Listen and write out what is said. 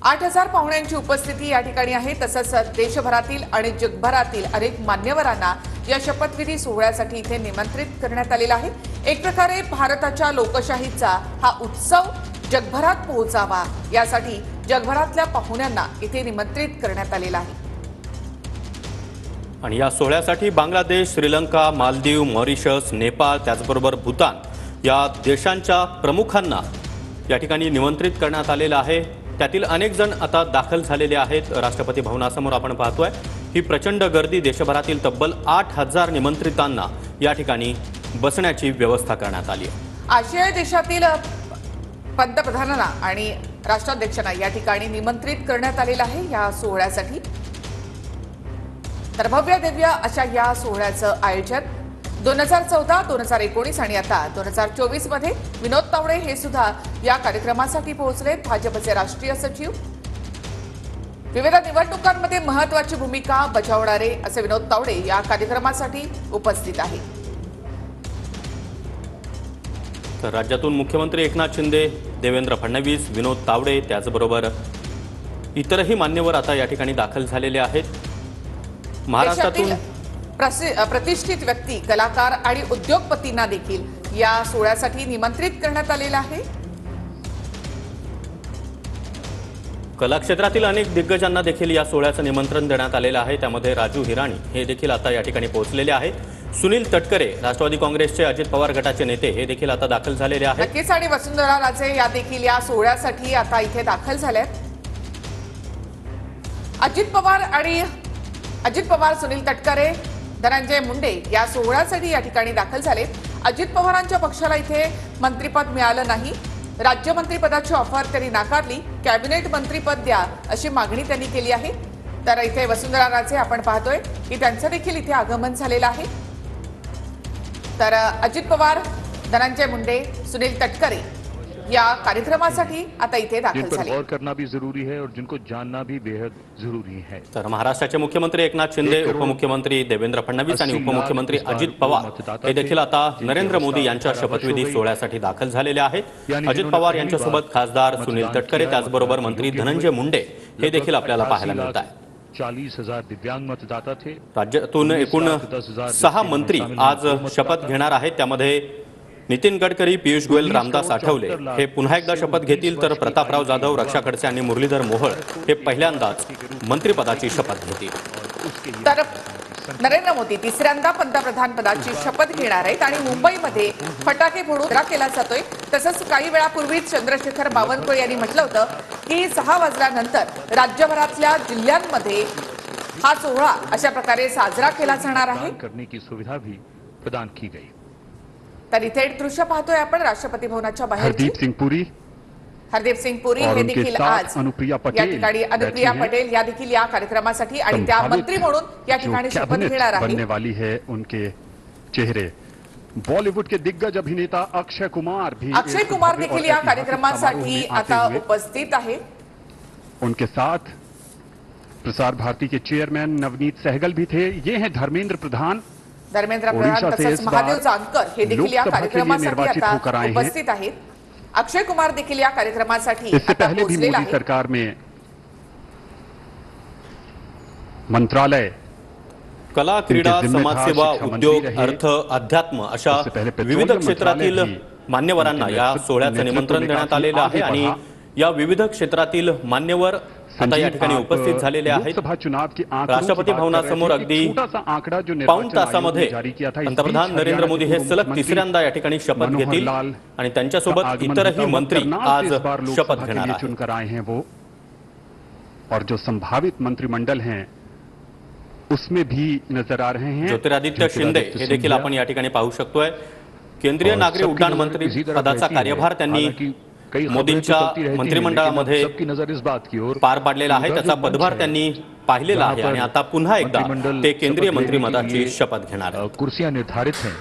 8,000 पाहुण्यांची उपस्थिती या ठिकाणी आहे। तसंच देशभरातील आणि जगभरातील अनेक मान्यवरांना या शपथविधी सोहळ्यासाठी इथे निमंत्रित करण्यात आलेलं आहे। एक प्रकारे भारताच्या लोकशाहीचा हा उत्सव जगभरात पोहोचावा यासाठी जगभरातल्या पाहुण्यांना इथे निमंत्रित करण्यात आलेलं आहे। आणि या सोहळ्यासाठी बांगलादेश, श्रीलंका, मालदीव, मॉरिशस, नेपाळ त्याचबरोबर भूतान या देशांच्या प्रमुखांना या ठिकाणी निमंत्रित करण्यात आलेलं आहे। त्यातील अनेक जण आता दाखल झालेले आहेत। राष्ट्रपती भवनासमोर आपण पाहतोय ही प्रचंड गर्दी। देशभरातील तब्बल 8,000 निमंत्रितांना या ठिकाणी बसण्याची व्यवस्था करण्यात आली आहे। आशियाई देशातील पंतप्रधानांना आणि राष्ट्राध्यक्षांना या ठिकाणी निमंत्रित करण्यात आलेलं आहे या सोहळ्यासाठी। तर भव्य दिव्य अशा या सोहळ्याचं आयोजन 2014, 2019 आणि आता 2024 मध्ये विनोद तावडे हे सुद्धा या कार्यक्रमासाठी पोहोचले। भाजपचे राष्ट्रीय सचिव विविध निवडणुकांमध्ये महत्त्वाची भूमिका बजावणारे असे विनोद तावडे या कार्यक्रमासाठी उपस्थित आहेत। तर राज्यातून मुख्यमंत्री एकनाथ शिंदे, देवेंद्र फडणवीस, विनोद तावडे त्याचबरोबर इतरही मान्यवर आता या ठिकाणी दाखल झालेले आहेत। महाराष्ट्रातून प्रतिष्ठित व्यक्ती, कलाकार आणि उद्योगपतींना देखील या सोहळ्यासाठी निमंत्रित करण्यात आलेलं आहे। कला क्षेत्रातील अनेक दिग्गजांना देखील या सोहळ्याचं निमंत्रण देण्यात आलेलं आहे। त्यामध्ये राजू हिराणी हे देखील आता या ठिकाणी पोहोचलेले आहेत। सुनील तटकरे, राष्ट्रवादी काँग्रेसचे अजित पवार गटाचे नेते हे देखील आता दाखल झालेले आहेत। नक्कीच आणि वसुंधरा राजे या देखील या सोहळ्यासाठी आता इथे दाखल झाल्यात। अजित पवार, सुनील तटकरे, धनंजय मुंडे या सोहळ्यासाठी या ठिकाणी दाखल झाले। अजित पवारांच्या पक्षाला इथे मंत्रिपद मिळालं नाही। राज्यमंत्रीपदाची ऑफर त्यांनी नाकारली। कॅबिनेट मंत्रिपद द्या अशी मागणी त्यांनी केली आहे। तर इथे वसुंधरा राजे आपण पाहतोय की त्यांचं देखील इथे आगमन झालेलं आहे। तर अजित पवार, धनंजय मुंडे, सुनील तटकरे या कार्यक्रमासाठी आता इथे दाखल झाले। गौर करना भी जरूरी है और जिनको जानना भी बेहद जरूरी है। तर महाराष्ट्राचे मुख्यमंत्री एकनाथ शिंदे, उपमुख्यमंत्री देवेंद्र फडणवीस आणि उपमुख्यमंत्री अजित पवार हे देखील आता नरेंद्र मोदी यांच्या शपथविधी सोहळ्यासाठी दाखल झालेले आहेत। अजित पवार यांच्यासोबत खासदार सुनील तटकरे त्याचबरोबर मंत्री धनंजय मुंडे हे देखील आपल्याला पाहायला मिळत आहे। 40,000 दिव्यांग मतदाता थे। राज्यातून एकूण 6 मंत्री आज शपथ घेणार आहेत। त्यामध्ये नितीन गडकरी, पीयूष गोयल, रामदास आठवले हे पुन्हा एकदा शपथ घेतील। तर प्रतापराव जाधव, रक्षा खडसे आणि मुरलीधर मोहोळ हे पहिल्यांदाच मंत्रिपदाची शपथ घेतील। तर नरेंद्र मोदी तिसऱ्यांदा पंतप्रधान पदाची शपथ घेणार आहेत आणि मुंबईमध्ये फटाके फोडून केला जातोय। तसंच काही वेळापूर्वीच चंद्रशेखर बावनकुळे यांनी म्हटलं होतं की 6 वाजल्यानंतर राज्यभरातल्या जिल्ह्यांमध्ये हा सोहळा अशा प्रकारे साजरा केला जाणार आहे। करने की सुविधा भी प्रदान की गई। तर इथे दृश्य पाहतोय आपण राष्ट्रपती भवनाच्या बाहेर। हरदीप सिंह पुरी हे देखील आज या ठिकाणी अनुप्रिया पटेल या देखील या कार्यक्रमासाठी आणि त्या मंत्री म्हणून या ठिकाणी शपथ घेणार आहेत। बनने वाली है उनके चेहरे। बॉलीवुड के दिग्गज अभिनेता अक्षय कुमार देखील या कार्यक्रमासाठी आता उपस्थित आहे। उनके साथ प्रसार भारती के चेयरमैन नवनीत सहगल भी थे। ये हैं धर्मेंद्र प्रधान तसंच महादेव जानकर हे देखील या कार्यक्रमासाठी आता उपस्थित आहेत। अक्षय कुमार देखील या कार्यक्रमासाठी इससे पहले भी मोदी सरकार में मंत्रालय, कला, क्रीडा, समाजसेवा, उद्योग, अर्थ, अध्यात्म अशा विविध क्षेत्रातील मान्यवरांना या सोहळ्याचं निमंत्रण देण्यात आलेलं आहे आणि या विविध क्षेत्रातील मान्यवर आता या ठिकाणी उपस्थित झालेले आहेत। राष्ट्रपती भवनासमोर अगदी पाऊण तासामध्ये पंतप्रधान नरेंद्र मोदी हे सलग तिसऱ्यांदा या ठिकाणी शपथ घेतील आणि त्यांच्यासोबत इतरही मंत्री आज शपथ घेणार आहेत। और जो संभावित मंत्रिमंडल हैं उसमें भी नजर आ रहे हैं ज्योतिरादित्य शिंदे हे देखील आपण या ठिकाणी पाहू शकतोय। केंद्रीय नागरी उड्डाण मंत्री पदाचा कार्यभार त्यांनी मोदींच्या मंत्रिमंडळामध्ये पार पाडलेला आहे। त्याचा पदभार त्यांनी पाहिलेला आहे आणि आता पुन्हा एकदा ते केंद्रीय मंत्रिमंडळाची शपथ घेणार आहेत। कुर्सियां निर्धारित हैं।